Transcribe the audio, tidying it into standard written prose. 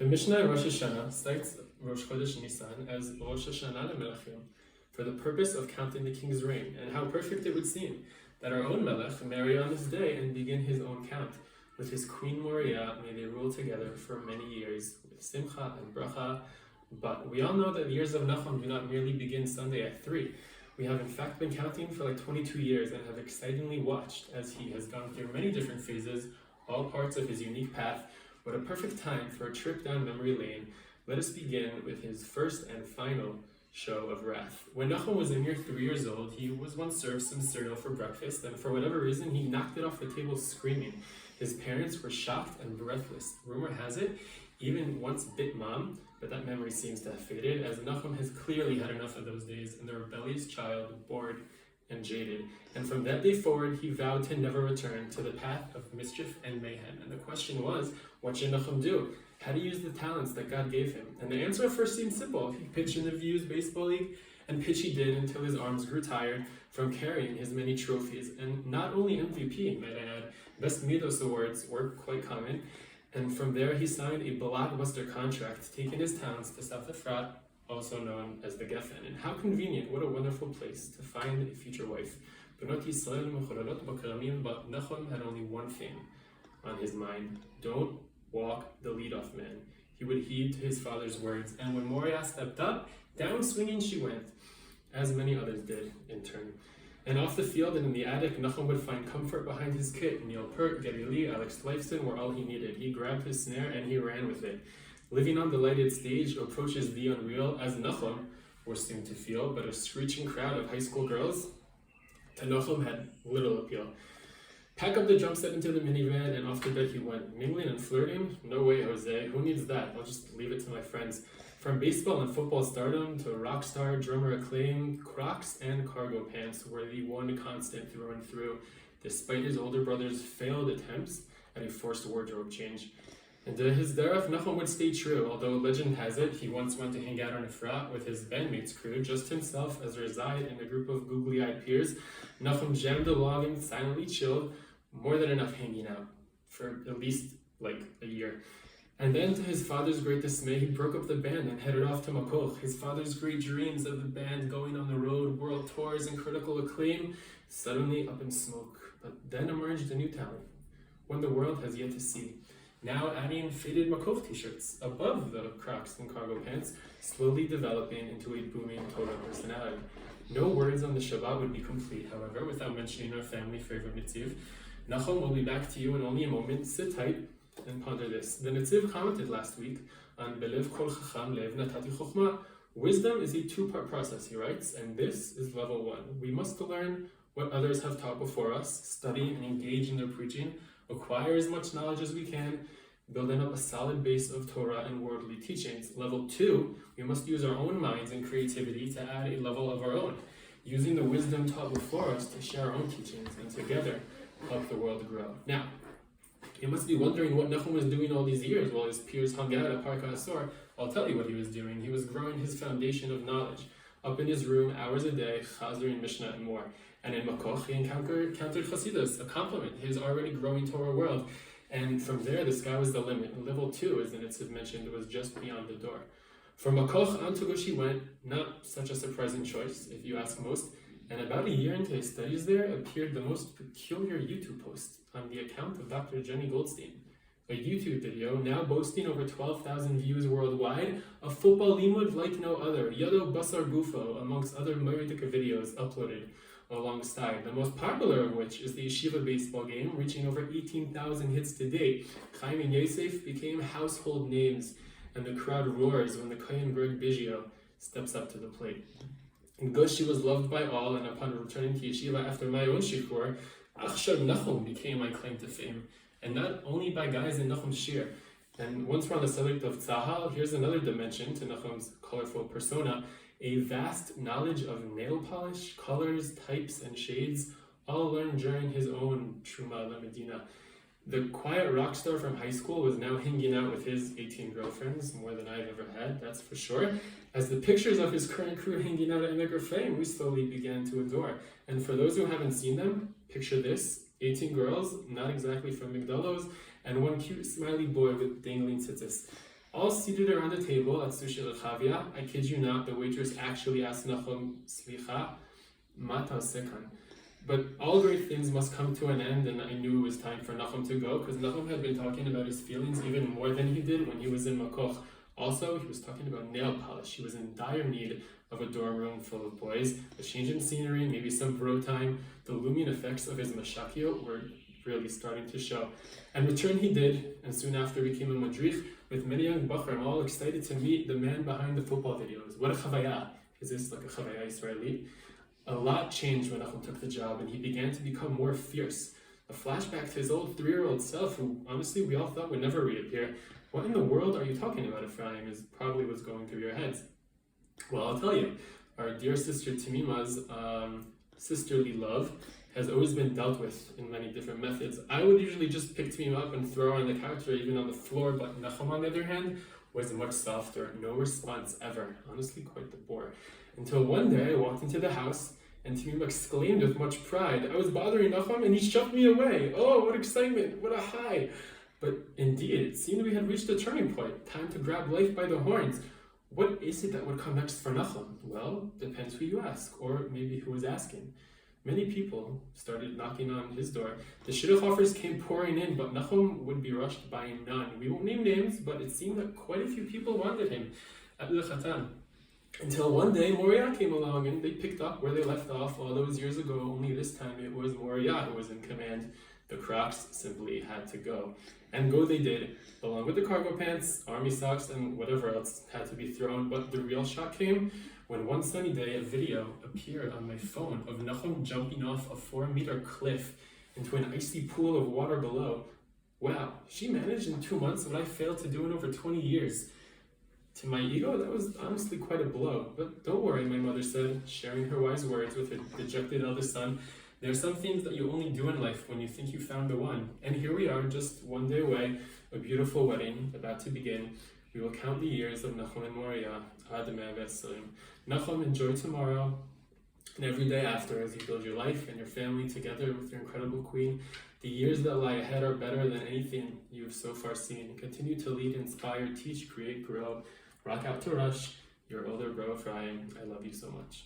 The Mishnah in Rosh Hashanah cites Rosh Chodesh Nisan as Rosh Hashanah leMelachim for the purpose of counting the king's reign, and how perfect it would seem that our own Melech marry on this day and begin his own count. With his queen Moriah, may they rule together for many years with simcha and bracha. But we all know that the years of Nachum do not merely begin Sunday at 3. We have in fact been counting for like 22 years and have excitingly watched as he has gone through many different phases, all parts of his unique path. What a perfect time for a trip down memory lane. Let us begin with his first and final show of wrath. When Nachum was a mere 3 years old, he was once served some cereal for breakfast, and for whatever reason, he knocked it off the table screaming. His parents were shocked and breathless. Rumor has it, even once bit mom, but that memory seems to have faded, as Nachum has clearly had enough of those days, and the rebellious child, bored and jaded. And from that day forward, he vowed to never return to the path of mischief and mayhem. And the question was, what should Nachum do? How to use the talents that God gave him? And the answer at first seemed simple. He pitched in the Views baseball league, and pitch he did until his arms grew tired from carrying his many trophies. And not only MVP, might I add, Best Midos awards were quite common. And from there, he signed a blockbuster contract, taking his talents to South Efrat, also known as the Geffen. And how convenient, what a wonderful place to find a future wife. But Nachum had only one thing on his mind. Don't walk the leadoff man. He would heed to his father's words, and when Moriah stepped up, down swinging she went, as many others did in turn. And off the field and in the attic, Nachum would find comfort behind his kit. Neil Peart, Geddy Lee, Alex Lifeson were all he needed. He grabbed his snare and he ran with it. Living on the lighted stage approaches the unreal, as Nachum was soon to feel, but a screeching crowd of high school girls to Nachum had little appeal. Pack up the drum set into the minivan and off to bed he went. Mingling and flirting? No way, Jose. Who needs that? I'll just leave it to my friends. From baseball and football stardom to rock star, drummer acclaim, Crocs and cargo pants were the one constant through and through, despite his older brother's failed attempts at a forced wardrobe change. And to his derech, Nachum would stay true, although legend has it he once went to hang out on Efrat with his bandmates' crew, just himself as reside in a group of googly-eyed peers. Nachum jammed along and silently chilled, more than enough hanging out, for at least like a year. And then, to his father's great dismay, he broke up the band and headed off to Makoch. His father's great dreams of the band going on the road, world tours, and critical acclaim, suddenly up in smoke. But then emerged a new talent, one the world has yet to see. Now adding faded Makoch t-shirts above the Crocs and cargo pants, slowly developing into a booming Torah personality. No words on the Shabbat would be complete, however, without mentioning our family favorite Netziv. Nachum will be back to you in only a moment. Sit tight and ponder this. The Netziv commented last week on Belev Kol Chacham Lev Natati Chochma. Wisdom is a two-part process, he writes, and this is level 1. We must learn what others have taught before us, study and engage in their preaching, acquire as much knowledge as we can, building up a solid base of Torah and worldly teachings. Level 2, we must use our own minds and creativity to add a level of our own, using the wisdom taught before us to share our own teachings and together help the world grow. Now, you must be wondering what Nachum was doing all these years while his peers hung out at Park Asor. I'll tell you what he was doing. He was growing his foundation of knowledge. Up in his room, hours a day, Chazer and Mishnah and more. And in Makoch, he encountered Chassidus, a compliment to his already growing Torah world. And from there, the sky was the limit. Level 2, as the Netziv mentioned, was just beyond the door. From Makoch on to Gush he went, not such a surprising choice, if you ask most. And about a year into his studies there, appeared the most peculiar YouTube post on the account of Dr. Jenny Goldstein. A YouTube video now boasting over 12,000 views worldwide, a football limud like no other, Yado Basar Gufo, amongst other Meridika videos uploaded alongside, the most popular of which is the Yeshiva baseball game, reaching over 18,000 hits to date. Chaim and Yosef became household names, and the crowd roars when the Kohen Greg Biggio steps up to the plate. In Gush, she was loved by all, and upon returning to Yeshiva after my own shikur, Achshar Nachum became my claim to fame, and not only by guys in Nachum's shir. And once we're on the subject of Tzahal, here's another dimension to Nachum's colorful persona, a vast knowledge of nail polish, colors, types, and shades, all learned during his own Truma LaMedina. The quiet rock star from high school was now hanging out with his 18 girlfriends, more than I've ever had, that's for sure. As the pictures of his current crew hanging out at Emeger Fame, we slowly began to adore. And for those who haven't seen them, picture this, 18 girls, not exactly from Migdalos, and one cute smiley boy with dangling tzitzis. All seated around the table at Sushi Rechavia. I kid you not, the waitress actually asked Nachum, Slicha, ma ta'aseh kan? But all great things must come to an end, and I knew it was time for Nachum to go, because Nachum had been talking about his feelings even more than he did when he was in Makoch. Also, he was talking about nail polish. He was in dire need of a dorm room full of boys, a change in scenery, maybe some bro time. The looming effects of his mashakio were really starting to show. And return he did, and soon after became a madrich with many young bachrim, all excited to meet the man behind the football videos. What a chavaya! Is this like a chavaya Israeli? A lot changed when Nachum took the job, and he began to become more fierce. A flashback to his old 3-year-old self, who honestly we all thought would never reappear. What in the world are you talking about, Ephraim? Is probably what's going through your heads. Well, I'll tell you. Our dear sister Timima's sisterly love has always been dealt with in many different methods. I would usually just pick Timima up and throw her on the couch or even on the floor, but Nachum, on the other hand, was much softer. No response ever. Honestly, quite the bore. Until one day I walked into the house and Timima exclaimed with much pride, I was bothering Nachum and he shoved me away. Oh, what excitement, what a high. But indeed, it seemed we had reached a turning point. Time to grab life by the horns. What is it that would come next for Nachum? Well, depends who you ask, or maybe who was asking. Many people started knocking on his door. The shidduch offers came pouring in, but Nachum would be rushed by none. We won't name names, but it seemed that quite a few people wanted him at the Chatan. Until one day, Moriah came along and they picked up where they left off all those years ago, only this time it was Moriah who was in command. The Crocs simply had to go. And go they did, along with the cargo pants, army socks, and whatever else had to be thrown. But the real shock came when one sunny day a video appeared on my phone of Nachum jumping off a 4-meter cliff into an icy pool of water below. Wow, she managed in 2 months what I failed to do in over 20 years. To my ego, that was honestly quite a blow. But don't worry, my mother said, sharing her wise words with her dejected eldest son. There are some things that you only do in life when you think you found the one. And here we are, just one day away, a beautiful wedding about to begin. We will count the years of Nachum and Moriah, Ad 120. Nachum, enjoy tomorrow and every day after as you build your life and your family together with your incredible queen. The years that lie ahead are better than anything you've so far seen. Continue to lead, inspire, teach, create, grow. Rock out to Rush, your older bro Ephraim. I love you so much.